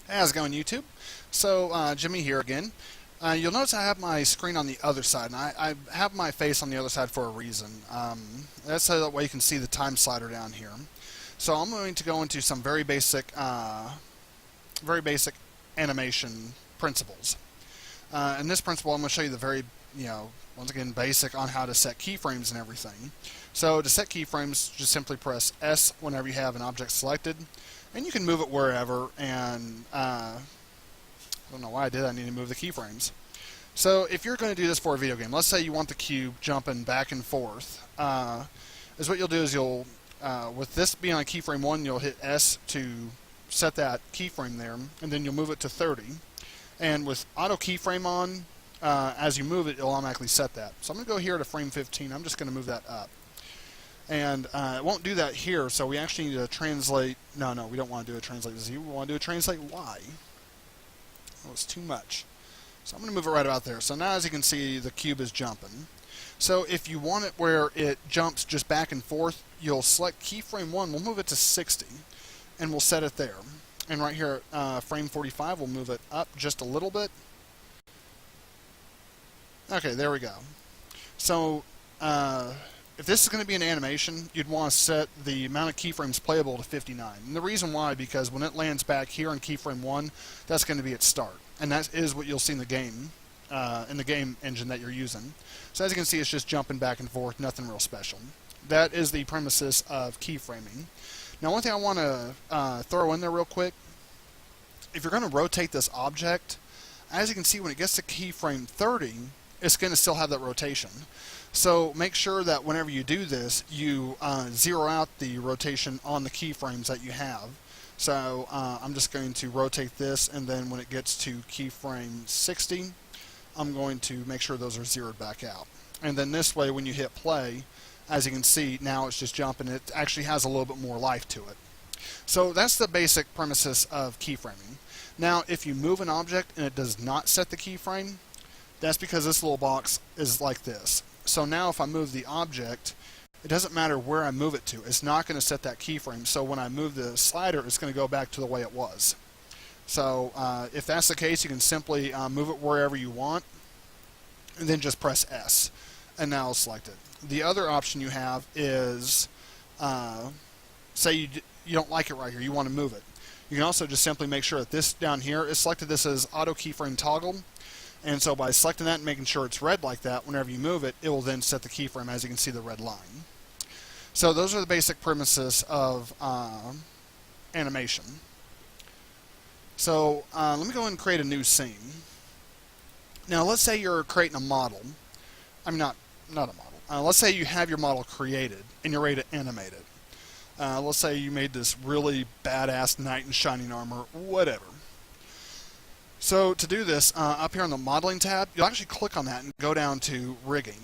Hey, how's it going, YouTube? So, Jimmy here again. You'll notice I have my screen on the other side, and I have my face on the other side for a reason. That's so that way you can see the time slider down here. So I'm going to go into some very basic animation principles. In this principle, I'm going to show you the once again, basic on how to set keyframes and everything. So to set keyframes, just simply press S whenever you have an object selected, and you can move it wherever. And I don't know why I did. I need to move the keyframes. So if you're going to do this for a video game, let's say you want the cube jumping back and forth, is what you'll do is with this being on keyframe 1, you'll hit S to set that keyframe there, and then you'll move it to 30. And with auto keyframe on, as you move it, it'll automatically set that. So I'm going to go here to frame 15. I'm just going to move that up. And it won't do that here, so we actually need to translate. No, we don't want to do a translate Z. We want to do a translate Y. Oh, it's too much. So I'm going to move it right about there. So now, as you can see, the cube is jumping. So if you want it where it jumps just back and forth, you'll select keyframe 1. We'll move it to 60, and we'll set it there. And right here at frame 45, we'll move it up just a little bit. Okay, there we go. So if this is going to be an animation, you'd want to set the amount of keyframes playable to 59. And the reason why, because when it lands back here on keyframe 1, that's going to be its start. And that is what you'll see in the game engine that you're using. So as you can see, it's just jumping back and forth, nothing real special. That is the premises of keyframing. Now, one thing I want to throw in there real quick, if you're going to rotate this object, as you can see, when it gets to keyframe 30, it's going to still have that rotation. So make sure that whenever you do this, you zero out the rotation on the keyframes that you have. So I'm just going to rotate this, and then when it gets to keyframe 60, I'm going to make sure those are zeroed back out. And then this way, when you hit play, as you can see, now it's just jumping. It actually has a little bit more life to it. So that's the basic premises of keyframing. Now, if you move an object and it does not set the keyframe, that's because this little box is like this. So now if I move the object, it doesn't matter where I move it to. It's not going to set that keyframe. So when I move the slider, it's going to go back to the way it was. So if that's the case, you can simply move it wherever you want, and then just press S, and now I'll select it. The other option you have is, say you don't like it right here, you want to move it. You can also just simply make sure that this down here is selected. This is auto keyframe toggle. And so by selecting that and making sure it's red like that, whenever you move it, it will then set the keyframe, as you can see the red line. So those are the basic premises of animation. So let me go ahead and create a new scene. Now let's say you're creating a model. I mean, not a model. Let's say you have your model created and you're ready to animate it. Let's say you made this really badass knight in shining armor, whatever. So to do this, up here on the modeling tab, you'll actually click on that and go down to rigging.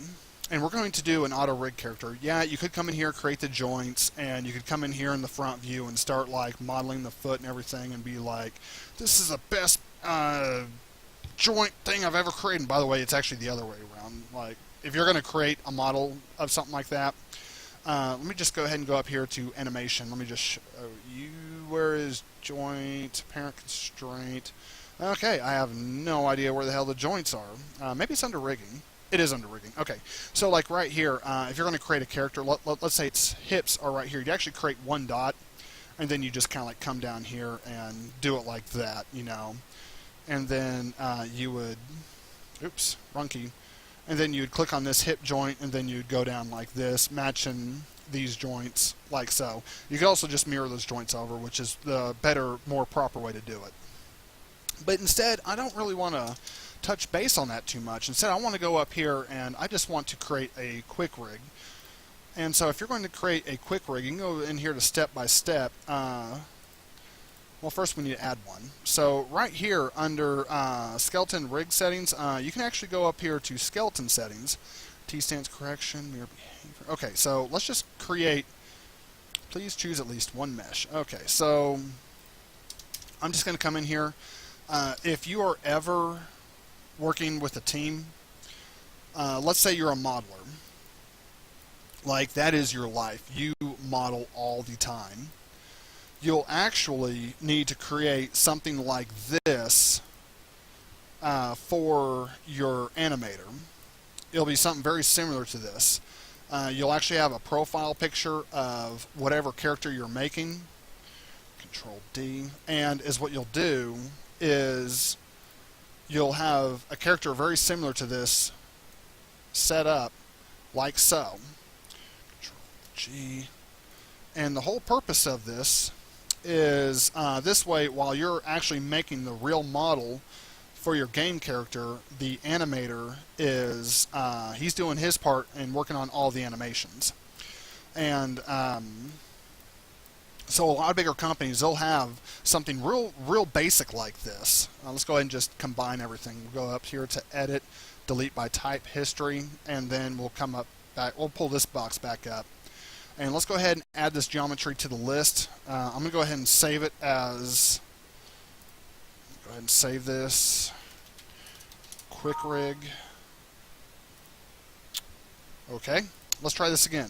And we're going to do an auto rig character. Yeah, you could come in here, create the joints, and you could come in here in the front view and start like modeling the foot and everything and be like, this is the best joint thing I've ever created. And by the way, it's actually the other way around. Like, if you're going to create a model of something like that, let me just go ahead and go up here to animation. Let me just show you, where is joint, parent constraint. Okay, I have no idea where the hell the joints are. Maybe it's under rigging. It is under rigging. Okay, so like right here, if you're going to create a character, let's say its hips are right here. You actually create one dot, and then you just kind of like come down here and do it like that, you know. And then you would, oops, wrong key. And then you'd click on this hip joint, and then you'd go down like this, matching these joints like so. You could also just mirror those joints over, which is the better, more proper way to do it. But instead, I don't really want to touch base on that too much. Instead, I want to go up here and I just want to create a quick rig. And so if you're going to create a quick rig, you can go in here to step by step. Well, first we need to add one. So right here under skeleton rig settings, you can actually go up here to skeleton settings. T-stance correction, mirror behavior. Okay, so let's just create, please choose at least one mesh. Okay, so I'm just going to come in here. If you are ever working with a team, let's say you're a modeler, like that is your life. You model all the time. you'll actually need to create something like this for your animator. It'll be something very similar to this. You'll actually have a profile picture of whatever character you're making. Control D. And is what you'll do is you'll have a character very similar to this set up like so. Control G. And the whole purpose of this is this way, while you're actually making the real model for your game character, the animator is he's doing his part and working on all the animations. And so a lot of bigger companies, they'll have something real basic like this. Let's go ahead and just combine everything. We'll go up here to Edit, Delete by Type History, and then we'll come up back. We'll pull this box back up. And let's go ahead and add this geometry to the list. I'm going to go ahead and save it as... Go ahead and save this. Quick Rig. Okay, let's try this again.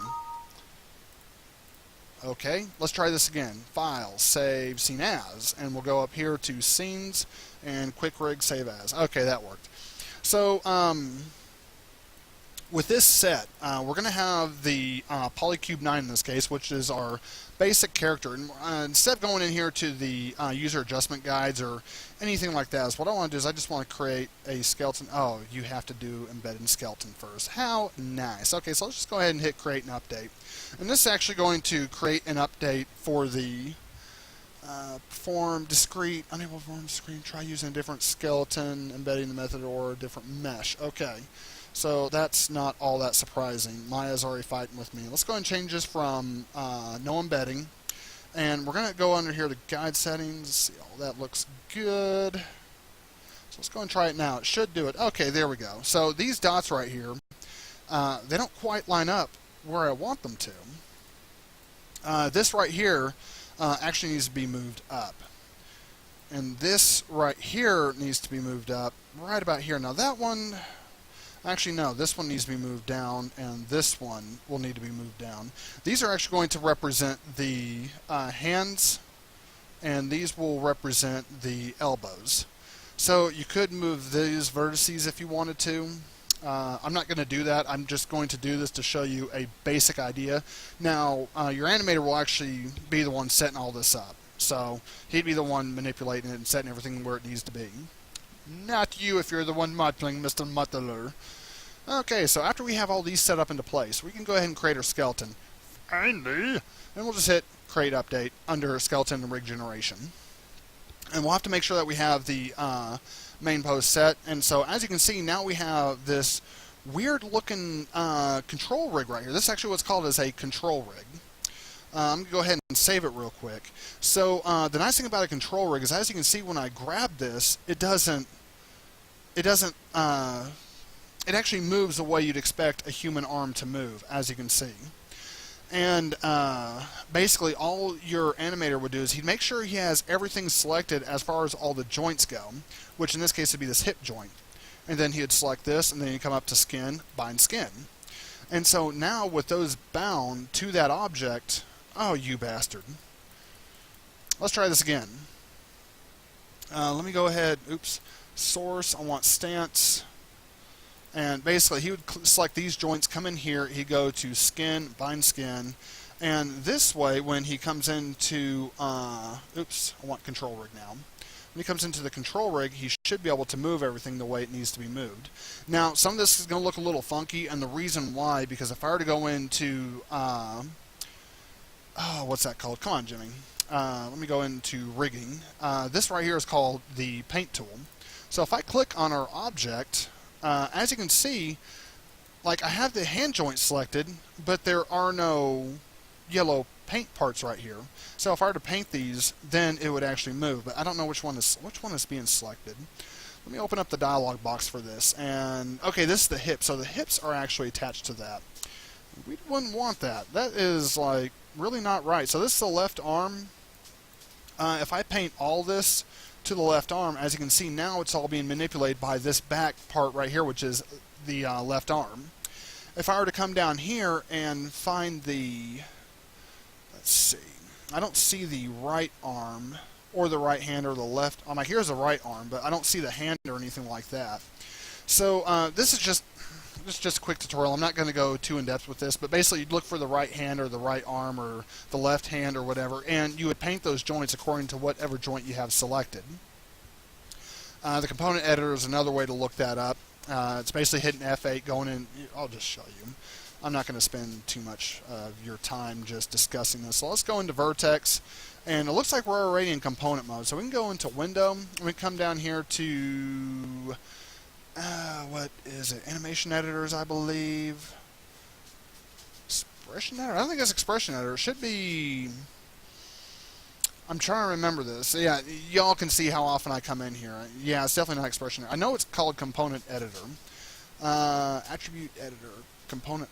Okay, let's try this again. File, Save, Scene As. And we'll go up here to Scenes and Quick Rig, Save As. Okay, that worked. So, with this set, we're going to have the Polycube 9 in this case, which is our basic character. And instead of going in here to the user adjustment guides or anything like that, what I want to do is I just want to create a skeleton. Oh, you have to do embedded skeleton first. How nice. Okay, so let's just go ahead and hit create and update. And this is actually going to create an update for the perform discrete, unable to perform discrete, try using a different skeleton, embedding the method or a different mesh. Okay. So that's not all that surprising. Maya's already fighting with me. Let's go ahead and change this from no embedding. And we're going to go under here to guide settings. See, all that looks good. So let's go and try it now. It should do it. Okay, there we go. So these dots right here, they don't quite line up where I want them to. This right here actually needs to be moved up. And this right here needs to be moved up right about here. Now that one... Actually, no, this one needs to be moved down, and this one will need to be moved down. These are actually going to represent the hands, and these will represent the elbows. So you could move these vertices if you wanted to. I'm not going to do that. I'm just going to do this to show you a basic idea. Now, your animator will actually be the one setting all this up. So he'd be the one manipulating it and setting everything where it needs to be. Not you if you're the one modeling, Mr. Muddler. Okay, so after we have all these set up into place, we can go ahead and create our skeleton. Finally! And we'll just hit Create Update under Skeleton and Rig Generation. And we'll have to make sure that we have the main pose set. And so, as you can see, now we have this weird-looking control rig right here. This is actually what's called as a control rig. I'm going to go ahead and save it real quick. So the nice thing about a control rig is, as you can see, when I grab this, it actually moves the way you'd expect a human arm to move, as you can see. And basically all your animator would do is he'd make sure he has everything selected as far as all the joints go, which in this case would be this hip joint. And then he'd select this, and then he'd come up to skin, bind skin. And so now with those bound to that object, oh, you bastard. Let's try this again. Let me go ahead, oops, source, I want stance. And basically he would select these joints, come in here, he'd go to skin, bind skin. And this way, when he comes into, oops, I want control rig now. When he comes into the control rig, he should be able to move everything the way it needs to be moved. Now, some of this is going to look a little funky, and the reason why, because if I were to go into, what's that called? Come on, Jimmy. Let me go into rigging. This right here is called the paint tool. So if I click on our object, as you can see, like I have the hand joint selected, but there are no yellow paint parts right here. So if I were to paint these, then it would actually move. But I don't know which one is being selected. Let me open up the dialog box for this. And okay, this is the hip. So the hips are actually attached to that. We wouldn't want that. That is like really not right. So this is the left arm. If I paint all this to the left arm, as you can see now, it's all being manipulated by this back part right here, which is the left arm. If I were to come down here and find the, let's see, I don't see the right arm or the right hand or the left arm. Here's the right arm, but I don't see the hand or anything like that. So this is just a quick tutorial. I'm not going to go too in depth with this, but basically you'd look for the right hand or the right arm or the left hand or whatever, and you would paint those joints according to whatever joint you have selected. The component editor is another way to look that up. It's basically hitting F8, going in. I'll just show you. I'm not going to spend too much of your time just discussing this. So let's go into Vertex, and it looks like we're already in component mode. So we can go into Window, and we come down here to what is it? Animation editors, I believe. Expression editor? I don't think it's expression editor. It should be. I'm trying to remember this. Yeah, y'all can see how often I come in here. Yeah, it's definitely not expression. I know it's called component editor. Attribute editor. Component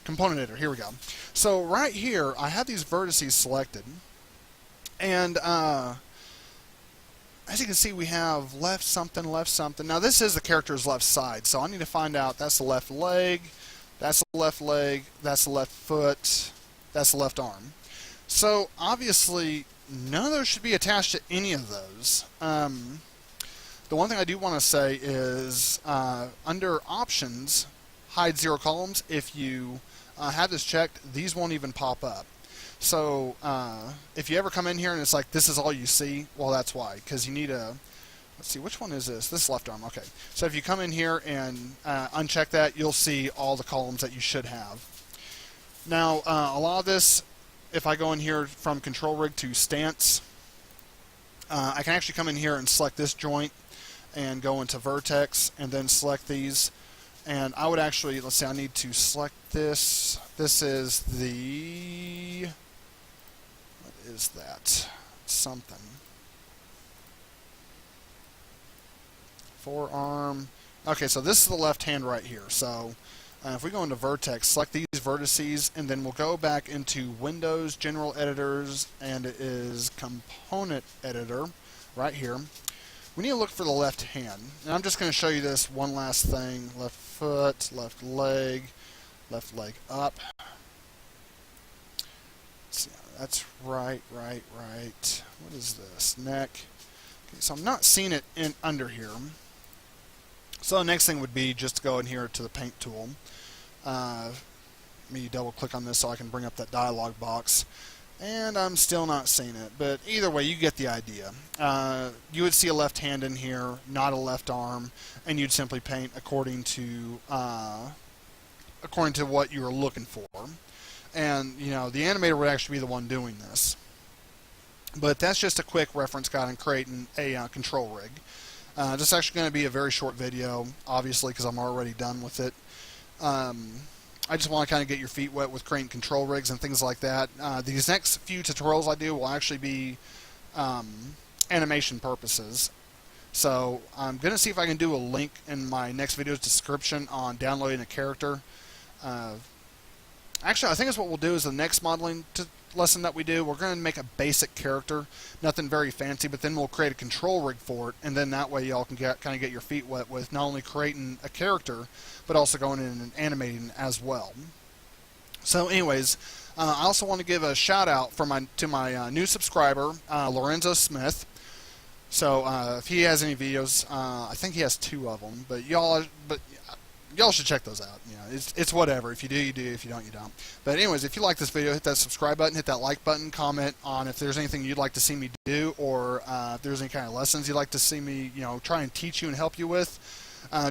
editor. Here we go. So right here, I have these vertices selected. And as you can see, we have left something, left something. Now this is the character's left side, so I need to find out that's the left leg, that's the left leg, that's the left foot, that's the left arm. So obviously, none of those should be attached to any of those. The one thing I do want to say is under options, hide 0 columns. If you have this checked, these won't even pop up. So if you ever come in here and it's like this is all you see, well, that's why, because you need a. Let's see, which one is this? This is left arm. Okay. So if you come in here and uncheck that, you'll see all the columns that you should have. Now a lot of this, if I go in here from control rig to stance, I can actually come in here and select this joint and go into vertex and then select these. And I would actually, let's see, I need to select this. This is the, what is that? Something. Forearm. Okay, so this is the left hand right here. So if we go into vertex, select these vertices, and then we'll go back into Windows, General Editors, and it is Component Editor right here. We need to look for the left hand. And I'm just going to show you this one last thing. Left foot, left leg up. Let's see, that's right. What is this? Neck. Okay, so I'm not seeing it in under here. So the next thing would be just to go in here to the paint tool. Let me double click on this so I can bring up that dialog box. And I'm still not seeing it, but either way, you get the idea. You would see a left hand in here, not a left arm, and you'd simply paint according to what you were looking for. And you know, the animator would actually be the one doing this. But that's just a quick reference guide on creating a control rig. This is actually going to be a very short video, obviously, because I'm already done with it. I just want to kind of get your feet wet with creating control rigs and things like that. These next few tutorials I do will actually be animation purposes. So I'm going to see if I can do a link in my next video's description on downloading a character. Actually, I think that's what we'll do is the next modeling lesson that we do. We're going to make a basic character, nothing very fancy, but then we'll create a control rig for it, and then that way y'all can kind of get your feet wet with not only creating a character, but also going in and animating as well. So anyways, I also want to give a shout out to my new subscriber, Lorenzo Smith. So if he has any videos, I think he has 2 of them, but y'all should check those out. You know, it's whatever. If you do, you do. If you don't, you don't. But anyways, if you like this video, hit that subscribe button, hit that like button, comment on if there's anything you'd like to see me do, or if there's any kind of lessons you'd like to see me, you know, try and teach you and help you with.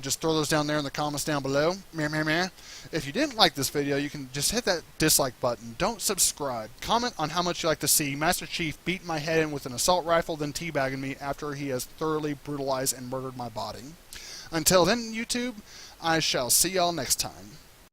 Just throw those down there in the comments down below. If you didn't like this video, you can just hit that dislike button. Don't subscribe. Comment on how much you like to see Master Chief beat my head in with an assault rifle, then teabagging me after he has thoroughly brutalized and murdered my body. Until then, YouTube, I shall see y'all next time.